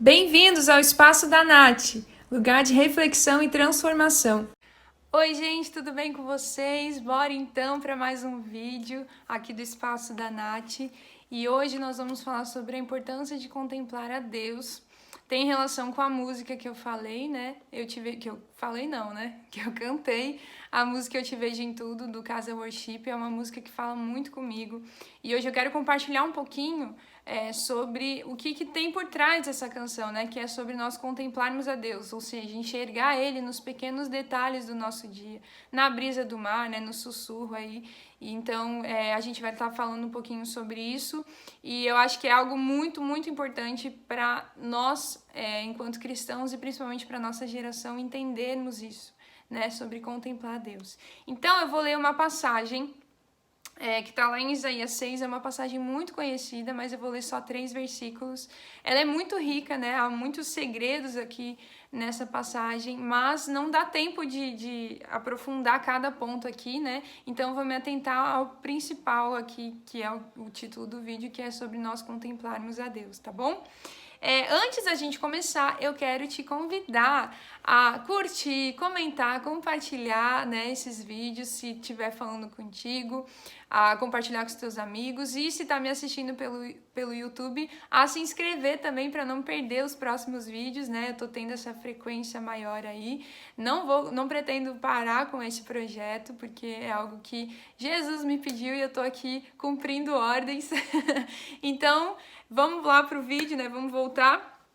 Bem-vindos ao Espaço da Nath, lugar de reflexão e transformação. Oi, gente, tudo bem com vocês? Bora então para mais um vídeo aqui do Espaço da Nath. E hoje nós vamos falar sobre a importância de contemplar a Deus. Tem relação com a música que eu falei, né? Que eu cantei. A música Eu Te Vejo em Tudo, do Casa Worship, é uma música que fala muito comigo. E hoje eu quero compartilhar um pouquinho sobre o que tem por trás dessa canção, né? Que é sobre nós contemplarmos a Deus, ou seja, enxergar Ele nos pequenos detalhes do nosso dia, na brisa do mar, né? No sussurro aí. E então, a gente vai estar falando um pouquinho sobre isso, e eu acho que é algo muito, muito importante para nós, enquanto cristãos, e principalmente para a nossa geração, entendermos isso, né? Sobre contemplar a Deus. Então, eu vou ler uma passagem que está lá em Isaías 6, é uma passagem muito conhecida, mas eu vou ler só 3 versículos. Ela é muito rica, né? Há muitos segredos aqui nessa passagem, mas não dá tempo de aprofundar cada ponto aqui, né? Então eu vou me atentar ao principal aqui, que é o título do vídeo, que é sobre nós contemplarmos a Deus, tá bom? Antes da gente começar, eu quero te convidar a curtir, comentar, compartilhar, né, esses vídeos, se estiver falando contigo, a compartilhar com os teus amigos, e se está me assistindo pelo YouTube, a se inscrever também para não perder os próximos vídeos, né? Eu tô tendo essa frequência maior aí. Não pretendo parar com esse projeto, porque é algo que Jesus me pediu e eu tô aqui cumprindo ordens. Então, vamos lá pro vídeo, né? Vamos voltar.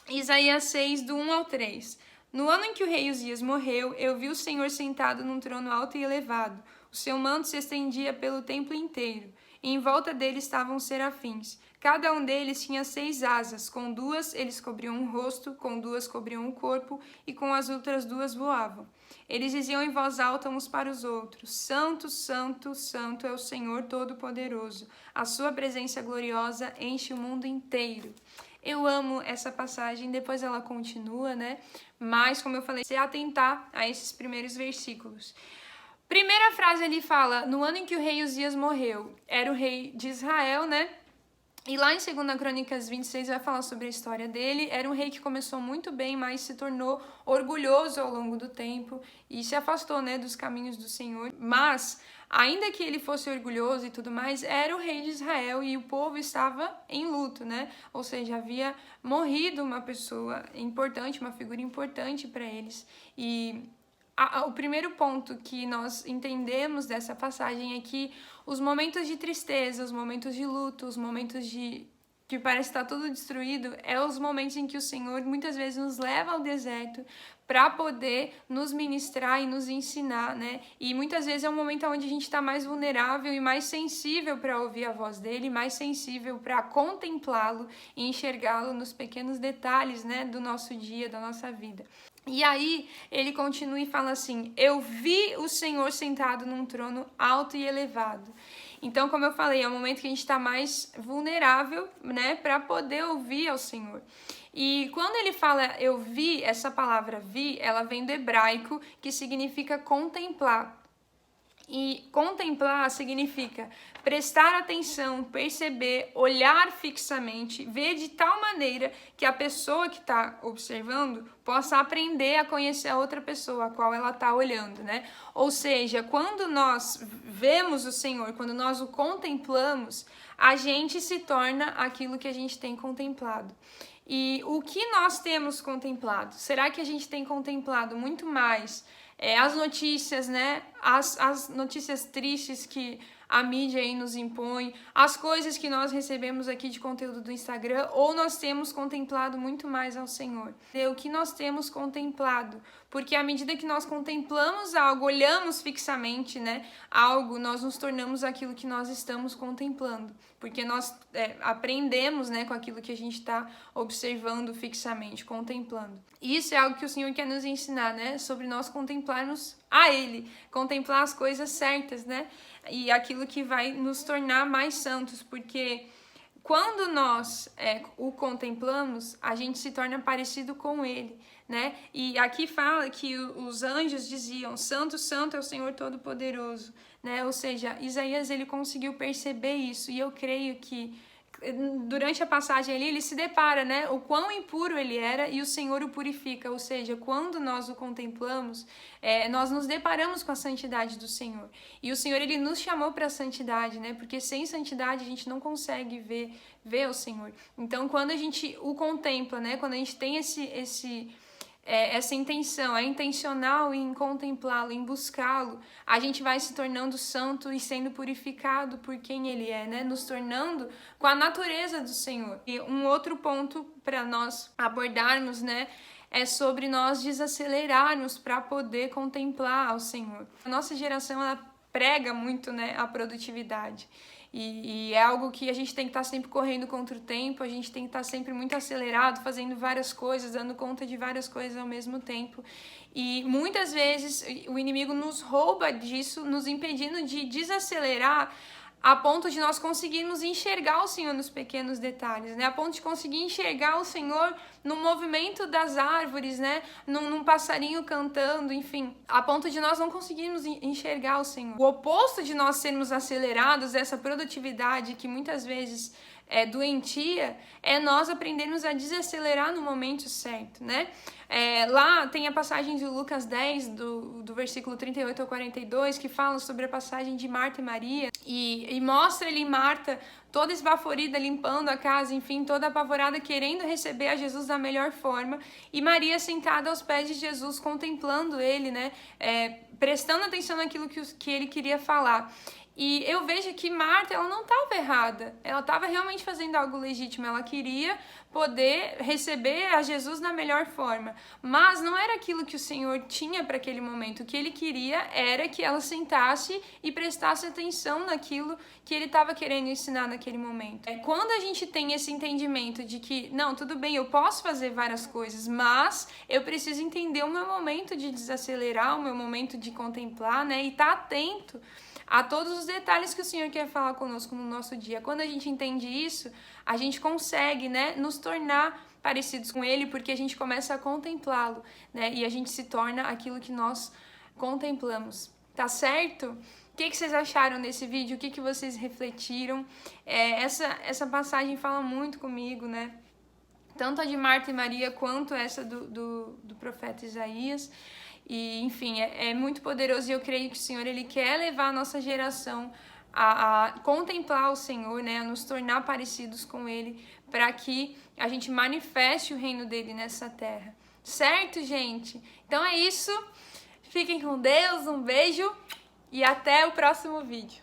Isaías 6, do 1 ao 3. No ano em que o rei Uzias morreu, eu vi o Senhor sentado num trono alto e elevado. O seu manto se estendia pelo templo inteiro, e em volta dele estavam os serafins. Cada um deles tinha 6 asas, com 2 eles cobriam o rosto, com 2 cobriam o corpo, e com as outras 2 voavam. Eles diziam em voz alta uns para os outros: Santo, Santo, Santo é o Senhor Todo-Poderoso. A sua presença gloriosa enche o mundo inteiro. Eu amo essa passagem, depois ela continua, né? Mas, como eu falei, se atentar a esses primeiros versículos. Primeira frase ali fala, no ano em que o rei Uzias morreu, era o rei de Israel, né? E lá em 2 Crônicas 26 vai falar sobre a história dele. Era um rei que começou muito bem, mas se tornou orgulhoso ao longo do tempo e se afastou, né, dos caminhos do Senhor. Mas, ainda que ele fosse orgulhoso e tudo mais, era o rei de Israel e o povo estava em luto, né? Ou seja, havia morrido uma pessoa importante, uma figura importante para eles. E o primeiro ponto que nós entendemos dessa passagem é que os momentos de tristeza, os momentos de luto, os momentos de que parece estar tudo destruído, é os momentos em que o Senhor muitas vezes nos leva ao deserto para poder nos ministrar e nos ensinar, né? E muitas vezes é um momento onde a gente está mais vulnerável e mais sensível para ouvir a voz dele, mais sensível para contemplá-lo e enxergá-lo nos pequenos detalhes, né, do nosso dia, da nossa vida. E aí ele continua e fala assim: eu vi o Senhor sentado num trono alto e elevado. Então, como eu falei, é o momento que a gente está mais vulnerável, né, para poder ouvir ao Senhor. E quando ele fala eu vi, essa palavra vi, ela vem do hebraico, que significa contemplar. E contemplar significa prestar atenção, perceber, olhar fixamente, ver de tal maneira que a pessoa que está observando possa aprender a conhecer a outra pessoa a qual ela está olhando, né? Ou seja, quando nós vemos o Senhor, quando nós o contemplamos, a gente se torna aquilo que a gente tem contemplado. E o que nós temos contemplado? Será que a gente tem contemplado muito mais as notícias, né? As notícias tristes que a mídia aí nos impõe, as coisas que nós recebemos aqui de conteúdo do Instagram, ou nós temos contemplado muito mais ao Senhor? O que nós temos contemplado? Porque à medida que nós contemplamos algo, olhamos fixamente, né, algo, nós nos tornamos aquilo que nós estamos contemplando. Porque nós aprendemos, né, com aquilo que a gente está observando fixamente, contemplando. E isso é algo que o Senhor quer nos ensinar, né, sobre nós contemplarmos a Ele, contemplar as coisas certas, né, e aquilo que vai nos tornar mais santos, porque quando nós o contemplamos, a gente se torna parecido com Ele, né? E aqui fala que os anjos diziam: Santo, Santo é o Senhor Todo-Poderoso, né? Ou seja, Isaías ele conseguiu perceber isso, e eu creio que durante a passagem ali, ele se depara, né, o quão impuro ele era e o Senhor o purifica, ou seja, quando nós o contemplamos, nós nos deparamos com a santidade do Senhor. E o Senhor, ele nos chamou para a santidade, né, porque sem santidade a gente não consegue ver o Senhor. Então, quando a gente o contempla, né, quando a gente tem essa intenção, é intencional em contemplá-lo, em buscá-lo, a gente vai se tornando santo e sendo purificado por quem ele é, né? Nos tornando com a natureza do Senhor. E um outro ponto para nós abordarmos, né, é sobre nós desacelerarmos para poder contemplar ao Senhor. A nossa geração, ela prega muito, né, a produtividade. E é algo que a gente tem que estar sempre correndo contra o tempo, a gente tem que estar sempre muito acelerado, fazendo várias coisas, dando conta de várias coisas ao mesmo tempo. E muitas vezes o inimigo nos rouba disso, nos impedindo de desacelerar a ponto de nós conseguirmos enxergar o Senhor nos pequenos detalhes, né? A ponto de conseguir enxergar o Senhor no movimento das árvores, né? Num passarinho cantando, enfim. A ponto de nós não conseguirmos enxergar o Senhor. O oposto de nós sermos acelerados, essa produtividade que muitas vezes é doentia, é nós aprendermos a desacelerar no momento certo, né? Lá tem a passagem de Lucas 10, do versículo 38 ao 42, que fala sobre a passagem de Marta e Maria, e mostra ali Marta toda esbaforida, limpando a casa, enfim, toda apavorada, querendo receber a Jesus da melhor forma, e Maria sentada aos pés de Jesus, contemplando ele, né? Prestando atenção naquilo que ele queria falar. E eu vejo que Marta, ela não estava errada, ela estava realmente fazendo algo legítimo, ela queria poder receber a Jesus da melhor forma, mas não era aquilo que o Senhor tinha para aquele momento. O que ele queria era que ela sentasse e prestasse atenção naquilo que ele estava querendo ensinar naquele momento. Quando a gente tem esse entendimento de que, não, tudo bem, eu posso fazer várias coisas, mas eu preciso entender o meu momento de desacelerar, o meu momento de contemplar, né, e estar atento a todos os detalhes que o Senhor quer falar conosco no nosso dia. Quando a gente entende isso, a gente consegue, né, nos tornar parecidos com Ele, porque a gente começa a contemplá-lo, né, e a gente se torna aquilo que nós contemplamos. Tá certo? O que vocês acharam desse vídeo? O que vocês refletiram? Essa passagem fala muito comigo, né? Tanto a de Marta e Maria, quanto essa do profeta Isaías. E, enfim, é muito poderoso, e eu creio que o Senhor, ele quer levar a nossa geração a contemplar o Senhor, né, a nos tornar parecidos com Ele, para que a gente manifeste o reino dele nessa terra. Certo, gente? Então é isso. Fiquem com Deus, um beijo e até o próximo vídeo.